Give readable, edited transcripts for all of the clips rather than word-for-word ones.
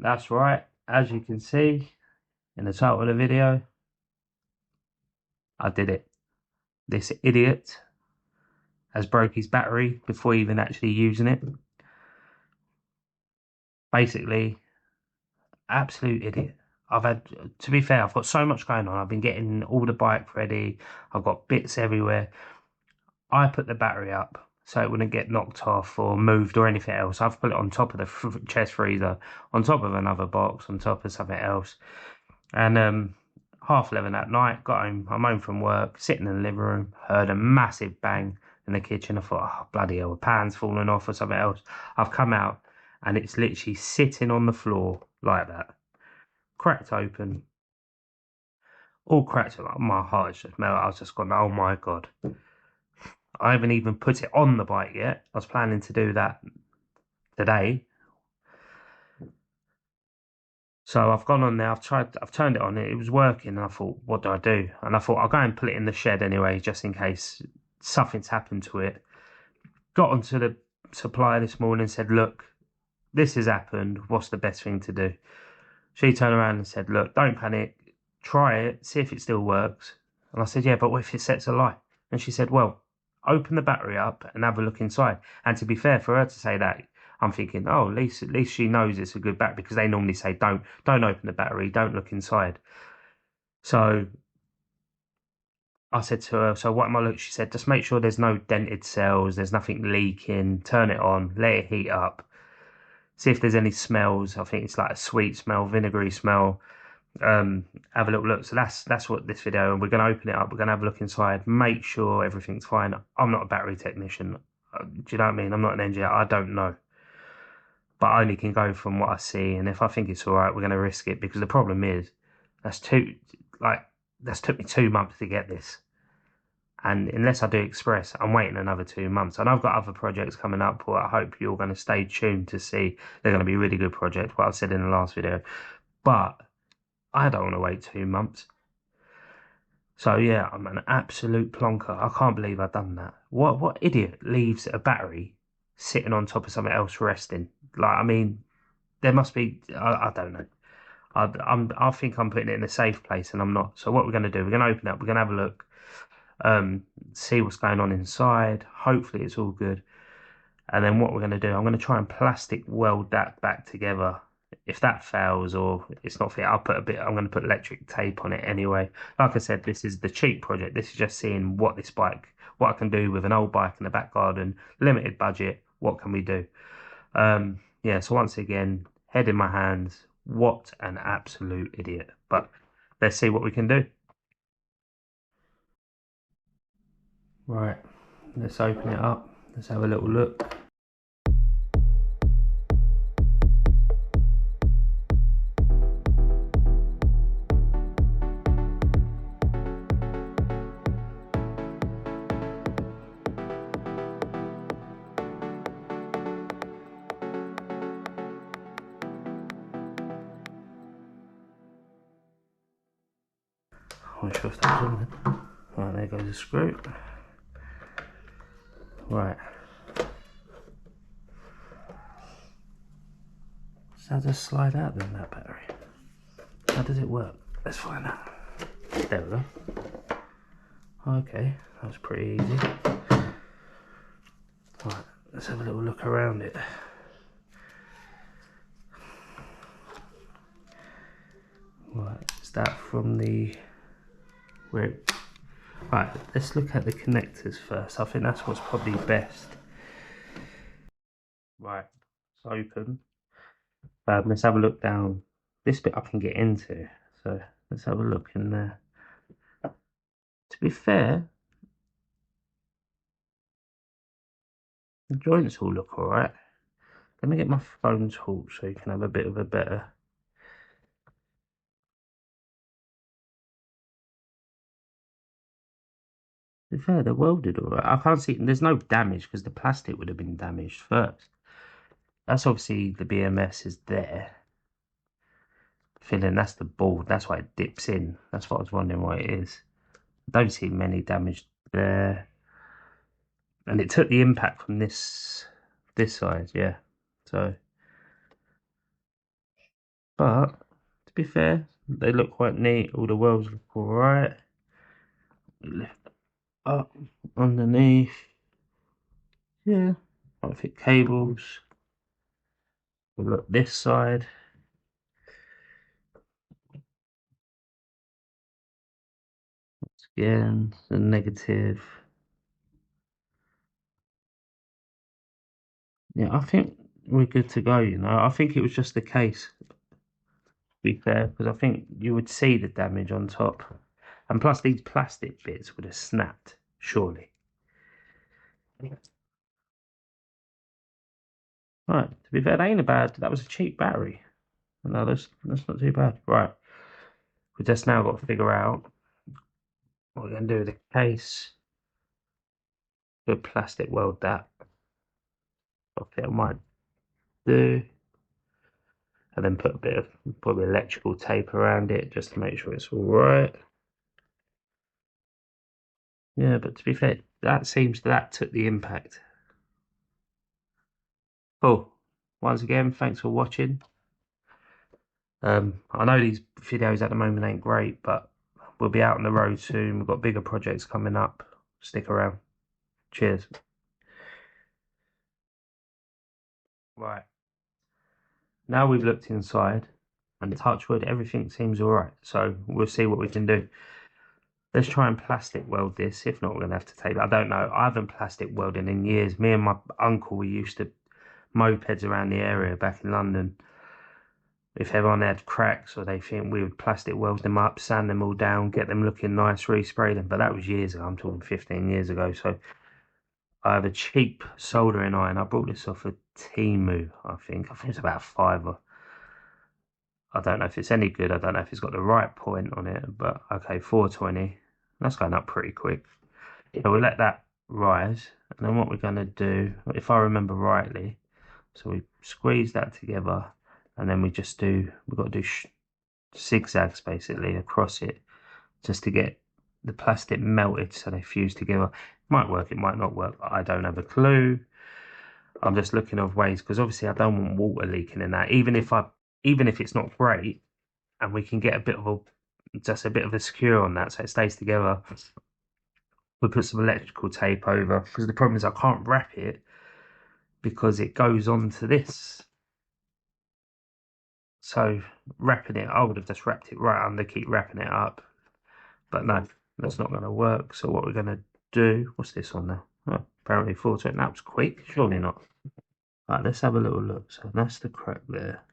That's right. As you can see in the title of the video, I did it. This idiot has broke his battery before even actually using it. Basically, absolute idiot. To be fair, I've got so much going on. I've been getting all the bike ready. I've got bits everywhere. I put the battery up so it wouldn't get knocked off or moved or anything else. I've put it on top of the chest freezer, on top of another box, on top of something else. And 11:30 at night, got home. I'm home from work, sitting in the living room, heard a massive bang in the kitchen. I thought, oh, bloody hell, a pan's falling off or something else. I've come out and it's literally sitting on the floor like that, cracked open, all cracked. My heart just melted. I was just going, oh my God. I haven't even put it on the bike yet. I was planning to do that today. So I've gone on there, I've turned it on, it was working, and I thought, what do I do? And I thought, I'll go and put it in the shed anyway, just in case something's happened to it. Got onto the supplier this morning and said, look, this has happened, what's the best thing to do? She turned around and said, look, don't panic, try it, see if it still works. And I said, yeah, but what if it sets a light? And she said, well, open the battery up and have a look inside. And to be fair, for her to say that, I'm thinking, oh, at least she knows it's a good battery, because they normally say don't open the battery, don't look inside. So I said to her, so what am I looking? She said, just make sure there's no dented cells, there's nothing leaking, turn it on, let it heat up, see if there's any smells. I think it's like a sweet smell, vinegary smell. Have a little look. So that's what this video, and we're going to open it up, we're going to have a look inside, make sure everything's fine. I'm not a battery technician, do you know what I mean? I'm not an engineer, I don't know, but I only can go from what I see, and if I think it's all right, we're going to risk it, because the problem is that's took me 2 months to get this, and unless I do express, I'm waiting another 2 months. And I've got other projects coming up, but I hope you're going to stay tuned to see. They're going to be really good projects, what I said in the last video, but I don't want to wait 2 months. So yeah, I'm an absolute plonker. I can't believe I've done that. What idiot leaves a battery sitting on top of something else resting? Like, I mean, there must be. I don't know. I think I'm putting it in a safe place, and I'm not. So what we're going to do? We're going to open it up. We're going to have a look, see what's going on inside. Hopefully, it's all good. And then what we're going to do? I'm going to try and plastic weld that back together. If that fails or it's not fit, I'm going to put electric tape on it anyway. Like I said, this is the cheap project. This is just seeing what I can do with an old bike in the back garden, limited budget. What can we do? Yeah, so once again, head in my hands. What an absolute idiot. But let's see what we can do. Right, let's open it up. Let's have a little look. I'm not sure if that was on then. Right, there goes the screw. Right. So how does it slide out then, that battery? How does it work? Let's find out. There we go. Okay, that was pretty easy. Right, let's have a little look around it. Right, is that from the... Right, let's look at the connectors first. I think that's what's probably best. Right, it's open. Let's have a look down. This bit I can get into, so let's have a look in there. To be fair, the joints all look alright. Let me get my phone torch so you can have a bit of a better... To be fair, they're welded alright. I can't see, there's no damage because the plastic would have been damaged first. That's obviously the BMS is there. Feeling that's the board, that's why it dips in. That's what I was wondering why it is. Don't see many damage there. And it took the impact from this side, yeah. So But to be fair, they look quite neat. All the welds look alright. Lift up underneath. Yeah, quite thick cables. We'll look this side. Again, the negative. Yeah, I think we're good to go, you know. I think it was just the case, to be fair, because I think you would see the damage on top. And plus these plastic bits would have snapped, surely. Right, to be fair, that ain't a bad, that was a cheap battery. No, that's not too bad. Right, we just now got to figure out what we're going to do with the case. Good plastic weld that. I think I might do. And then put a bit of probably electrical tape around it just to make sure it's all right. Yeah, but to be fair, that took the impact. Cool. Once again, thanks for watching. I know these videos at the moment ain't great, but we'll be out on the road soon. We've got bigger projects coming up. Stick around. Cheers. Right. Now we've looked inside and touch wood, everything seems all right. So we'll see what we can do. Let's try and plastic weld this. If not, we're going to have to tape it. I don't know. I haven't plastic welded in years. Me and my uncle, we used to mopeds around the area back in London. If everyone had cracks or they think we would plastic weld them up, sand them all down, get them looking nice, respray them. But that was years ago. I'm talking 15 years ago. So I have a cheap soldering iron. I bought this off of Temu, I think. I think it's about £5. I don't know if it's any good. I don't know if it's got the right point on it. But okay, 420. That's going up pretty quick. So we'll let that rise. And then what we're going to do, if I remember rightly, so we squeeze that together and then we've got to do zigzags basically across it just to get the plastic melted so they fuse together. It might work, it might not work. I don't have a clue. I'm just looking of ways because obviously I don't want water leaking in that. Even if it's not great and we can get just a bit of a skewer on that so it stays together. We'll put some electrical tape over because the problem is I can't wrap it because it goes onto this. So wrapping it, I would have just wrapped it right under, keep wrapping it up. But no, that's not going to work. So what we're going to do, what's this on there? Oh, apparently 420. That was quick. Surely not. Right, let's have a little look. So that's the crack there.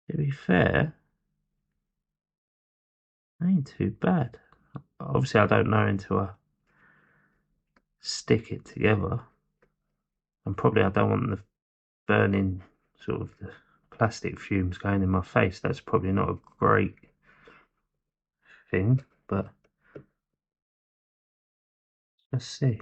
To be fair, ain't too bad. Obviously, I don't know until I stick it together. And probably I don't want the burning sort of the plastic fumes going in my face. That's probably not a great thing, but let's see.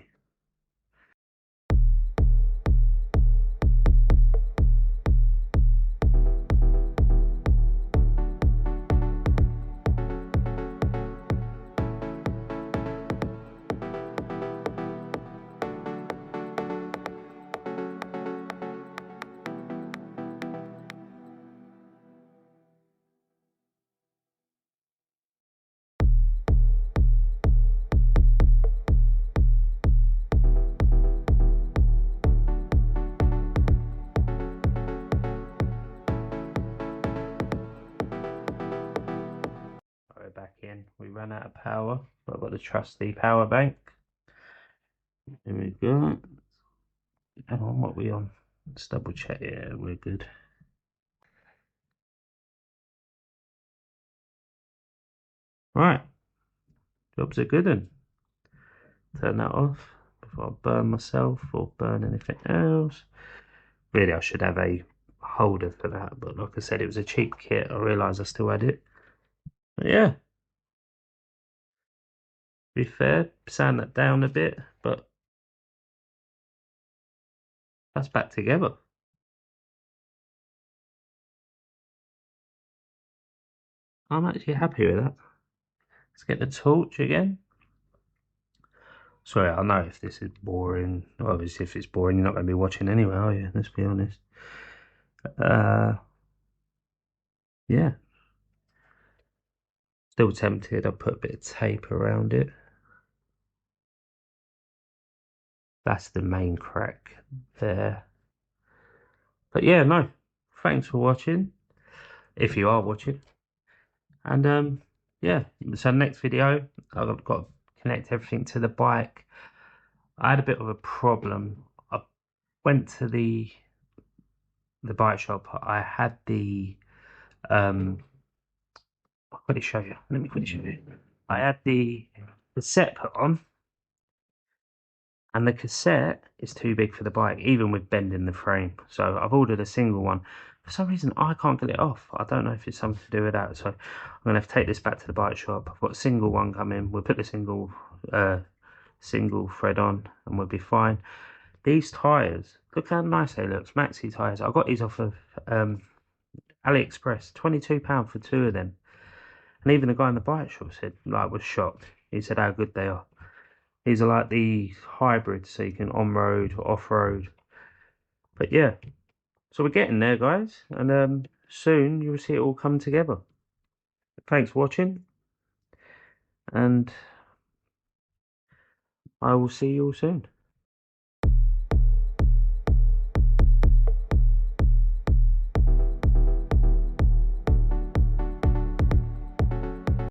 We're back in. We ran out of power, but I've got the trusty power bank. Here we go. Hang on, what are we on? Let's double check. Yeah, we're good. Right, job's a good one. Turn that off before I burn myself or burn anything else. Really, I should have a holder for that, but like I said, it was a cheap kit. I realised I still had it. But yeah, to be fair, sand that down a bit, but that's back together. I'm actually happy with that. Let's get the torch again. Sorry, I know if this is boring. Obviously, if it's boring, you're not going to be watching anyway, are you? Let's be honest. Yeah, still tempted. I'll put a bit of tape around it. That's the main crack there. But yeah, no. Thanks for watching. If you are watching. And yeah. So next video, I've got to connect everything to the bike. I had a bit of a problem. I went to the bike shop. I had the I'll quickly show you. Let me quickly show you. I had the set put on, and the cassette is too big for the bike, even with bending the frame. So I've ordered a single one. For some reason, I can't get it off. I don't know if it's something to do with that. So I'm gonna have to take this back to the bike shop. I've got a single one coming. We'll put the single thread on, and we'll be fine. These tires, look how nice they look. Maxi tires. I got these off of AliExpress. £22 for two of them. And even the guy in the bike shop said, like, was shocked. He said how good they are. These are like the hybrids, so you can on-road or off-road. But yeah, so we're getting there, guys. And soon you'll see it all come together. Thanks for watching. And I will see you all soon.